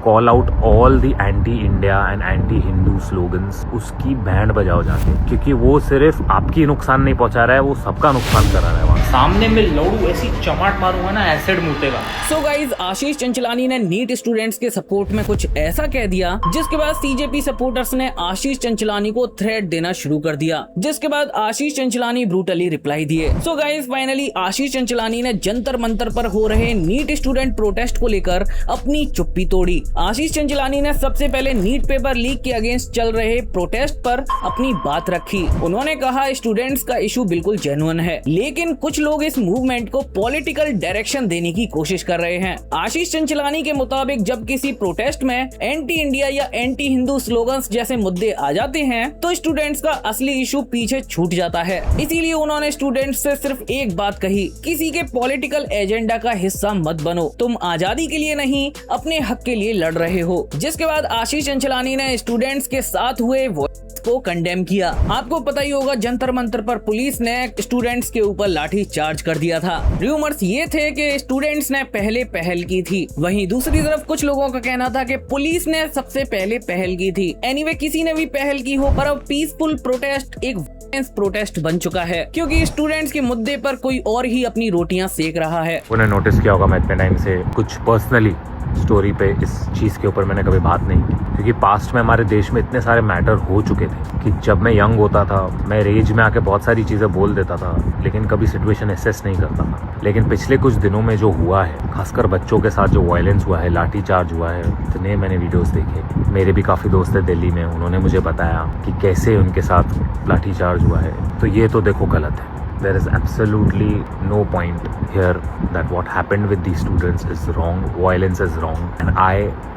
Call out all the anti India and anti Hindu slogans, उसकी band बजाओ जाके, क्योंकि वो सिर्फ आपकी नुकसान नहीं पहुंचा रहा है, वो सबका नुकसान करा रहा है। वहाँ सामने में लौड़ू ऐसी चमाट मारूंगा ना, एसिड मुतेगा। सो गाइज, आशीष चंचलानी ने नीट स्टूडेंट्स के सपोर्ट में कुछ ऐसा कह दिया जिसके बाद सीजेपी सपोर्टर्स ने आशीष चंचलानी को थ्रेट देना शुरू कर दिया, जिसके बाद आशीष चंचलानी ब्रूटली रिप्लाई दिए। सो गाइज, फाइनली आशीष चंचलानी ने जंतर मंतर पर हो रहे नीट स्टूडेंट प्रोटेस्ट को लेकर अपनी चुप्पी तोड़ी। आशीष चंचलानी ने सबसे पहले नीट पेपर लीक के अगेंस्ट चल रहे प्रोटेस्ट पर अपनी बात रखी। उन्होंने कहा स्टूडेंट्स का इशू बिल्कुल जेन्युइन है, लेकिन कुछ लोग इस मूवमेंट को पॉलिटिकल डायरेक्शन देने की कोशिश कर रहे हैं। आशीष चंचलानी के मुताबिक जब किसी प्रोटेस्ट में एंटी इंडिया या एंटी हिंदू स्लोगन्स जैसे मुद्दे आ जाते हैं तो स्टूडेंट्स का असली इशू पीछे छूट जाता है। इसीलिए उन्होंने स्टूडेंट्स से सिर्फ एक बात कही, किसी के पॉलिटिकल एजेंडा का हिस्सा मत बनो, तुम आजादी के लिए नहीं अपने हक के लिए लड़ रहे हो। जिसके बाद आशीष चंचलानी ने स्टूडेंट्स के साथ हुए को कंडेम किया। आपको पता ही होगा, जंतर मंतर पर पुलिस ने स्टूडेंट्स के ऊपर लाठी चार्ज कर दिया था। रूमर्स ये थे कि स्टूडेंट्स ने पहले पहल की थी, वहीं दूसरी तरफ कुछ लोगों का कहना था कि पुलिस ने सबसे पहले पहल की थी। एनीवे, किसी ने भी पहल की हो, पर अब पीसफुल प्रोटेस्ट एक प्रोटेस्ट बन चुका है, क्योंकि स्टूडेंट्स के मुद्दे पर कोई और ही अपनी रोटियां सेक रहा है। उन्हें नोटिस किया होगा, मैं इतने टाइम से कुछ पर्सनली स्टोरी पे इस चीज़ के ऊपर मैंने कभी बात नहीं की, क्योंकि पास्ट में हमारे देश में इतने सारे मैटर हो चुके थे कि जब मैं यंग होता था मैं रेज में आके बहुत सारी चीज़ें बोल देता था, लेकिन कभी सिचुएशन एसेस नहीं करता था। लेकिन पिछले कुछ दिनों में जो हुआ है, खासकर बच्चों के साथ जो वायलेंस हुआ है, लाठी चार्ज हुआ है, इतने मैंने वीडियोस देखे। मेरे भी काफ़ी दोस्त है दिल्ली में, उन्होंने मुझे बताया कि कैसे उनके साथ लाठी चार्ज हुआ है। तो ये तो देखो गलत है। There is absolutely no point here that what happened with these students is wrong, violence is wrong, and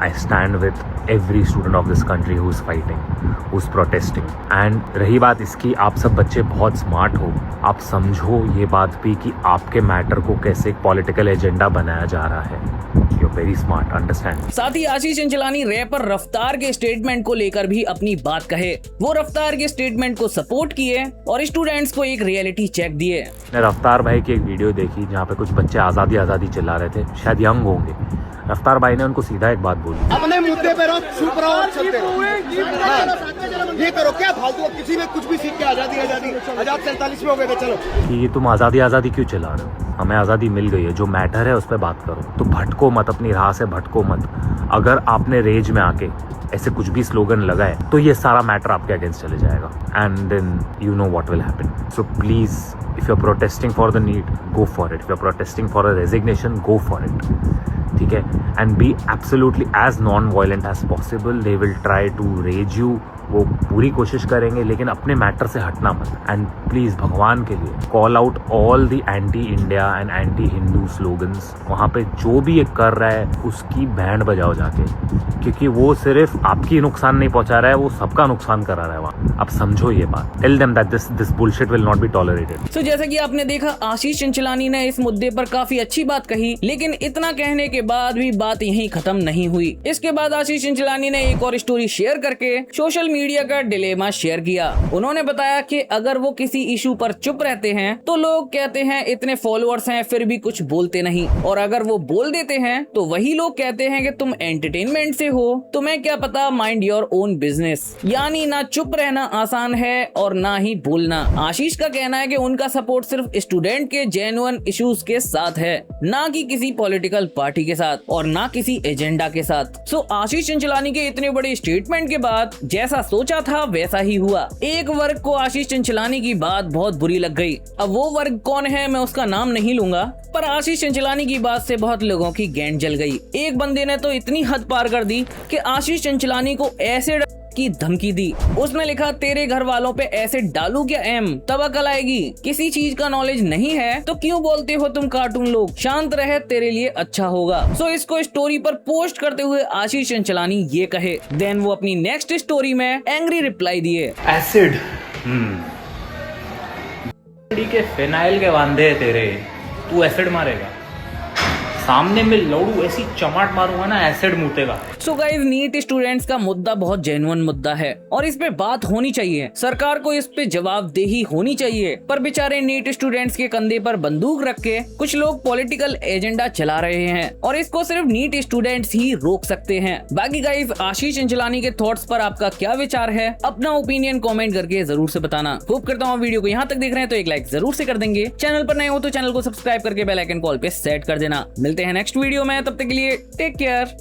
I stand with every student of this country who is fighting, who is protesting. And रही बात इसकी, आप सब बच्चे बहुत smart हो, आप समझो ये बात भी कि आपके मैटर को कैसे एक पॉलिटिकल एजेंडा बनाया जा रहा है। You're very smart, understand? साथ ही आशीष चंचलानी रैपर रफ्तार के स्टेटमेंट को लेकर भी अपनी बात कहे। वो रफ्तार के स्टेटमेंट को सपोर्ट किए और स्टूडेंट्स को एक रियलिटी चेक दिए। मैं रफ्तार भाई की एक वीडियो देखी जहाँ पे कुछ बच्चे आज़ादी आज़ादी चिल्ला रहे थे, शायद यंग होंगे। रफ्तार भाई ने उनको सीधा एक बात बोली, अपने मुद्दे पे रहो, चुप रहो और चलते रहो। ये करो क्या फालतू, किसी में कुछ भी सीख के आजादी आजादी आजाद 47 में हो गए थे, चलो। कि तुम आज़ादी आज़ादी क्यों चिल्ला रहे हो, हमें आज़ादी मिल गई है, जो मैटर है उस पर बात करो। तो भटको मत, अपनी राह से भटको मत। अगर आपने रेज में आके ऐसे कुछ भी स्लोगन लगाए तो ये सारा मैटर आपके अगेंस्ट चले जाएगा, and then you know what will happen. So please, if you are protesting for the NEET, go for it. If you are protesting for a resignation, go for it, ठीक है। And be absolutely as non violent as possible. They will try to rage you, वो पूरी कोशिश करेंगे, लेकिन अपने matter से हटना मत। एंड प्लीज, भगवान के लिए, call out all the anti India and anti Hindu slogans. वहाँ पे जो भी ये कर रहा है उसकी बैंड बजाओ जाके, क्योंकि वो सिर्फ आपकी नुकसान नहीं पहुंचा रहा है, वो सबका नुकसान करा रहा है वहाँ। आप समझो ये बात। Tell them that this bullshit will not be tolerated. तो जैसा कि आपने देखा, आशीष चंचलानी ने इस मुद्दे पर काफी अच्छी बात कही, लेकिन इतना कहने के बाद भी बात यहीं खत्म नहीं हुई। इसके बाद आशीष चंचलानी ने एक और स्टोरी शेयर करके सोशल मीडिया का डिलेमा शेयर किया। उन्होंने बताया कि अगर वो किसी इशू पर चुप रहते हैं तो लोग कहते हैं इतने फॉलोअर्स हैं फिर भी कुछ बोलते नहीं, और अगर वो बोल देते हैं तो वही लोग कहते हैं कि तुम एंटरटेनमेंट से हो, तुम्हें क्या पता, माइंड योर ओन बिजनेस। यानी ना चुप रहना आसान है और ना ही बोलना। आशीष का कहना है कि उनका सपोर्ट सिर्फ स्टूडेंट के जेन्युइन इश्यूज के साथ है, ना कि किसी पॉलिटिकल पार्टी के साथ और ना किसी एजेंडा के साथ। सो आशीष चंचलानी के इतने बड़े स्टेटमेंट के बाद जैसा सोचा था वैसा ही हुआ। एक वर्ग को आशीष चंचलानी की बात बहुत बुरी लग गई। अब वो वर्ग कौन है मैं उसका नाम नहीं लूंगा, पर आशीष चंचलानी की बात से बहुत लोगों की गेंद जल गई। एक बंदे ने तो इतनी हद पार कर दी कि आशीष चंचलानी को एसिड की धमकी दी। उसने लिखा, तेरे घर वालों पे एसिड डालू क्या एम, तब अकल आएगी। किसी चीज का नॉलेज नहीं है तो क्यों बोलते हो तुम कार्टून लोग, शांत रहे, तेरे लिए अच्छा होगा। सो इसको स्टोरी पर पोस्ट करते हुए आशीष चंचलानी ये कहे। देन वो अपनी नेक्स्ट स्टोरी में एंग्री रिप्लाई दिए। एसिड के फिनाइल के वांदे तेरे, तू एसिड मारेगा। सामने में लौड़ू ऐसी चमाट मारूंगा ना एसिड मुतेगा। सो गाइस, नीट स्टूडेंट्स का मुद्दा बहुत जेन्युइन मुद्दा है और इस पे बात होनी चाहिए। सरकार को इस पे जवाबदेही होनी चाहिए, पर बेचारे नीट स्टूडेंट्स के कंधे पर बंदूक रख के कुछ लोग पॉलिटिकल एजेंडा चला रहे हैं और इसको सिर्फ नीट स्टूडेंट्स ही रोक सकते हैं। बाकी गाइस, आशीष चंचलानी के थॉट्स पर आपका क्या विचार है, अपना ओपिनियन कमेंट करके जरूर से बताना। होप करता हूँ वीडियो को यहाँ तक देख रहे हैं तो एक लाइक जरूर से कर देंगे। चैनल पर नए हो तो चैनल को सब्सक्राइब करके बेल आइकन कॉल पे सेट कर देना। मिलते हैं नेक्स्ट वीडियो में, तब तक के लिए टेक केयर।